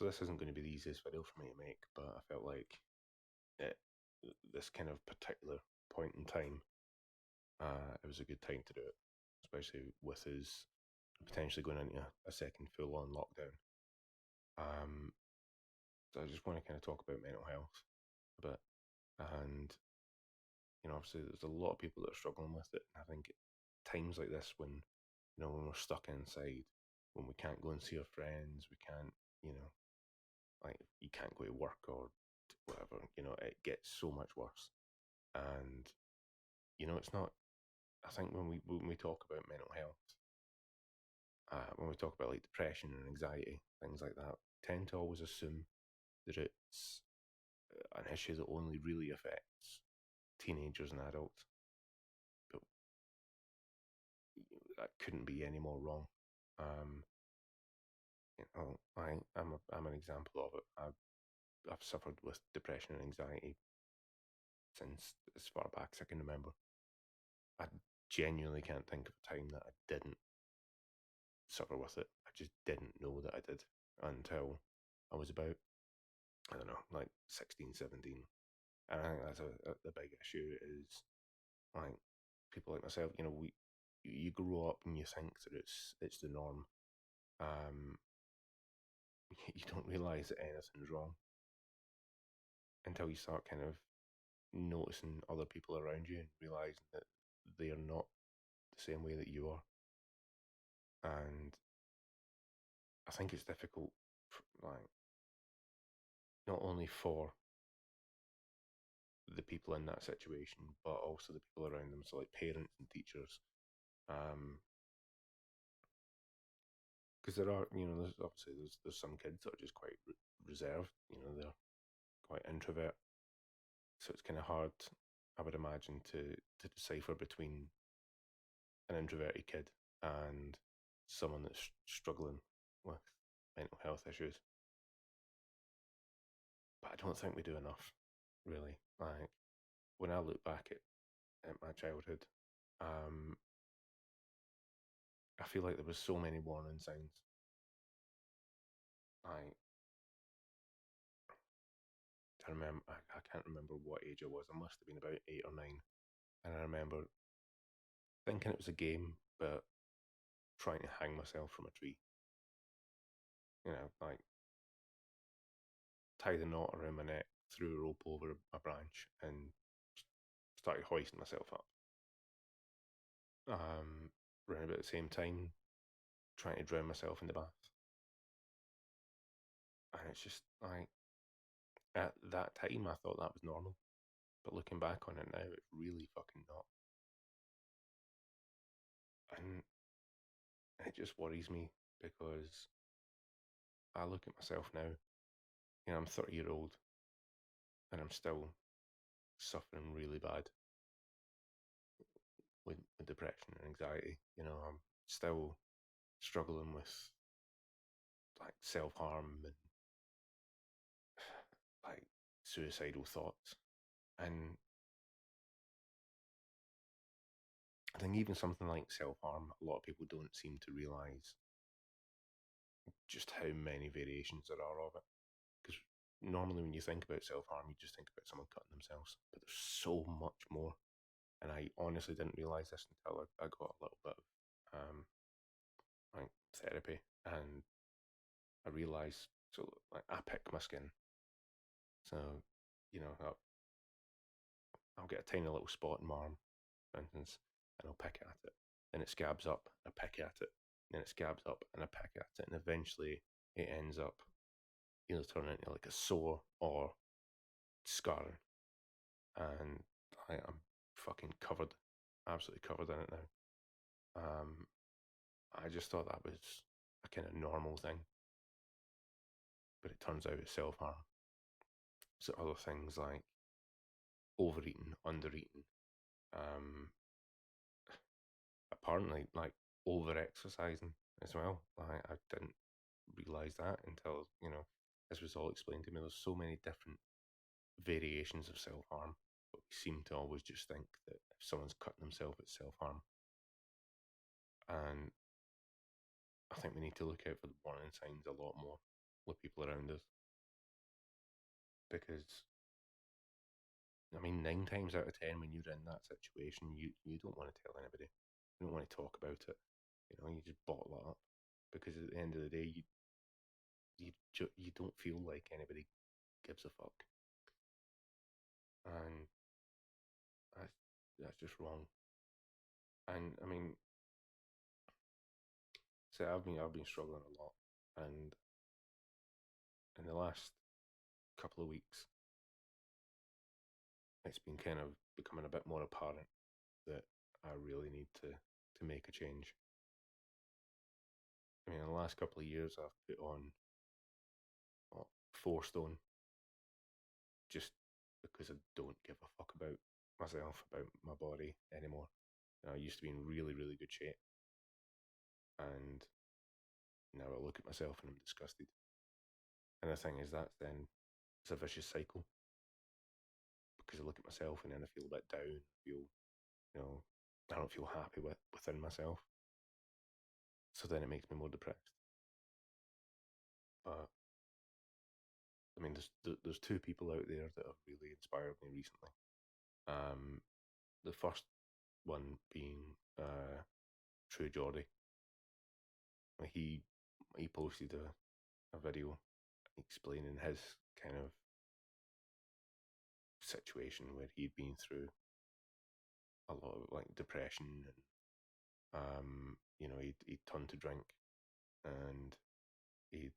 So this isn't going to be the easiest video for me to make, but I felt like at this kind of particular point in time, it was a good time to do it, especially with us potentially going into a second full-on lockdown. Um, so I just want to kind of talk about mental health a bit, and obviously there's a lot of people that are struggling with it. And I think times like this, when when we're stuck inside, when we can't go and see our friends, we can't, like you can't go to work or whatever, it gets so much worse. And it's not. I think when we talk about mental health, when we talk about like depression and anxiety, things like that, tend to always assume that it's an issue that only really affects teenagers and adults. But that couldn't be any more wrong. Um, I'm an example of it. I've suffered with depression and anxiety since as far back as I can remember. I genuinely can't think of a time that I didn't suffer with it. I just didn't know that I did until I was about, I don't know, like 16, 17. And I think that's the big issue is like people like myself, you grow up and you think that it's the norm. Um, you don't realize that anything's wrong until you start kind of noticing other people around you and realizing that they are not the same way that you are. And I think it's difficult, like not only for the people in that situation, but also the people around them, so like parents and teachers. Because there are, there's obviously there's some kids that are just quite reserved. They're quite introvert, so it's kind of hard, I would imagine, to decipher between an introverted kid and someone that's struggling with mental health issues. But I don't think we do enough, really. Like when I look back at my childhood, um, I feel like there was so many warning signs. I I remember I can't remember what age I was. I must have been about 8 or 9, and I remember thinking it was a game, but trying to hang myself from a tree. Like tie the knot around my neck, threw a rope over a branch, and started hoisting myself up. Around about the same time, trying to drown myself in the bath, and it's just like at that time I thought that was normal, but looking back on it now, it's really fucking not, and it just worries me because I look at myself now. I'm 30-year-old, and I'm still suffering really bad with depression and anxiety. I'm still struggling with like self harm and like suicidal thoughts. And I think even something like self harm, a lot of people don't seem to realize just how many variations there are of it. Because normally when you think about self harm, you just think about someone cutting themselves, but there's so much more. And I honestly didn't realize this until I got a little bit of like therapy, and I realized, so like I pick my skin. So I'll get a tiny little spot in my arm, for instance, and I'll pick at it. Then it scabs up, and I pick at it. Then it scabs up, and I pick at it, and eventually it ends up either turning into like a sore or scarring. And I'm fucking covered, absolutely covered in it now. I just thought that was a kind of normal thing, but it turns out it's self harm. So other things like overeating, undereating, um, apparently like over exercising as well. I didn't realize that until this was all explained to me. There's so many different variations of self harm, but we seem to always just think that if someone's cutting themselves, it's self harm. And I think we need to look out for the warning signs a lot more. with people around us. Because, I mean, 9 times out of 10, when you're in that situation, you don't want to tell anybody. You don't want to talk about it. You just bottle it up. Because at the end of the day, you don't feel like anybody gives a fuck. And that's just wrong. And I mean, so I've been struggling a lot, and in the last couple of weeks, it's been kind of becoming a bit more apparent that I really need to make a change. I mean, in the last couple of years, I've put on 4 stone just because I don't give a fuck about myself, about my body anymore. I used to be in really, really good shape, and now I look at myself and I'm disgusted. And the thing is, it's a vicious cycle, because I look at myself and then I feel a bit down. I don't feel happy within myself. So then it makes me more depressed. But I mean, there's 2 people out there that have really inspired me recently. The first one being True Geordie. He posted a video explaining his kind of situation where he'd been through a lot of like depression, and he'd turned to drink, and he'd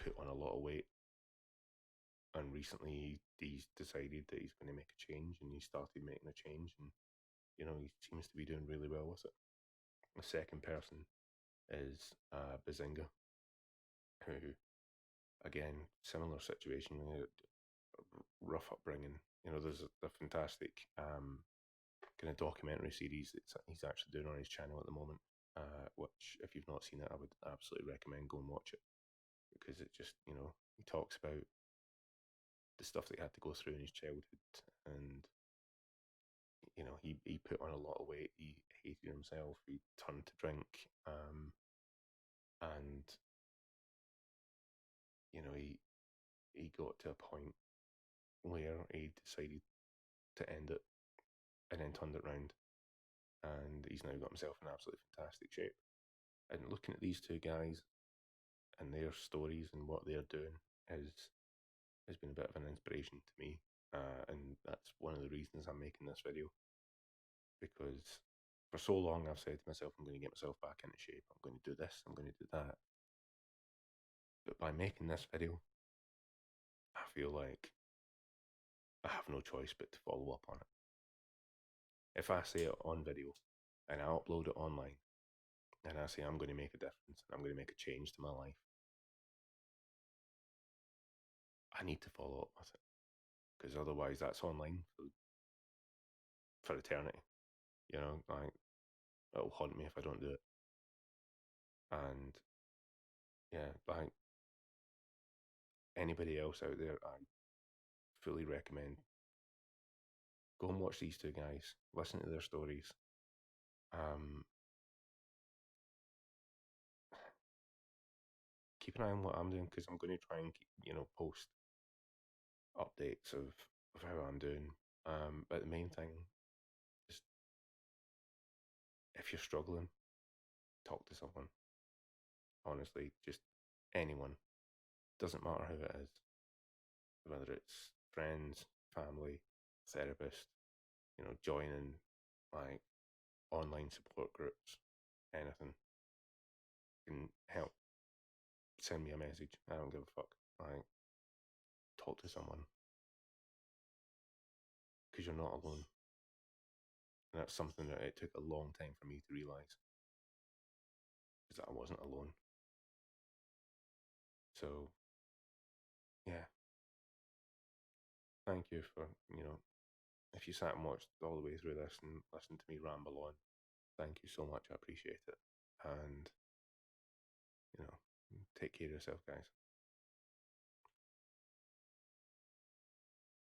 put on a lot of weight, and recently he's decided that he's going to make a change, and he started making a change, and he seems to be doing really well with it. The second person is Bazinga, who, again, similar situation, rough upbringing. There's a fantastic kind of documentary series that he's actually doing on his channel at the moment, which, if you've not seen it, I would absolutely recommend go and watch it, because it just, he talks about the stuff that he had to go through in his childhood, and he put on a lot of weight. He hated himself. He turned to drink, and he got to a point where he decided to end it, and then turned it round, and he's now got himself in absolutely fantastic shape. And looking at these 2 guys and their stories and what they're doing has been a bit of an inspiration to me, and that's one of the reasons I'm making this video, because for so long I've said to myself, I'm going to get myself back into shape, I'm going to do this, I'm going to do that. But by making this video, I feel like I have no choice but to follow up on it. If I say it on video and I upload it online and I say I'm going to make a difference and I'm going to make a change to my life, I need to follow up with it, because otherwise that's online for eternity. Like, it'll haunt me if I don't do it. And yeah, like anybody else out there, I fully recommend go and watch these 2 guys, listen to their stories. Keep an eye on what I'm doing, because I'm going to try and post updates of how I'm doing. But the main thing is, if you're struggling, talk to someone. Honestly, just anyone. Doesn't matter who it is, whether it's friends, family, therapist, joining like online support groups, anything can help. Send me a message. I don't give a fuck. Like, talk to someone, because you're not alone. And that's something that it took a long time for me to realise, is that I wasn't alone. So, yeah. Thank you for, if you sat and watched all the way through this and listened to me ramble on, thank you so much. I appreciate it. And, take care of yourself, guys.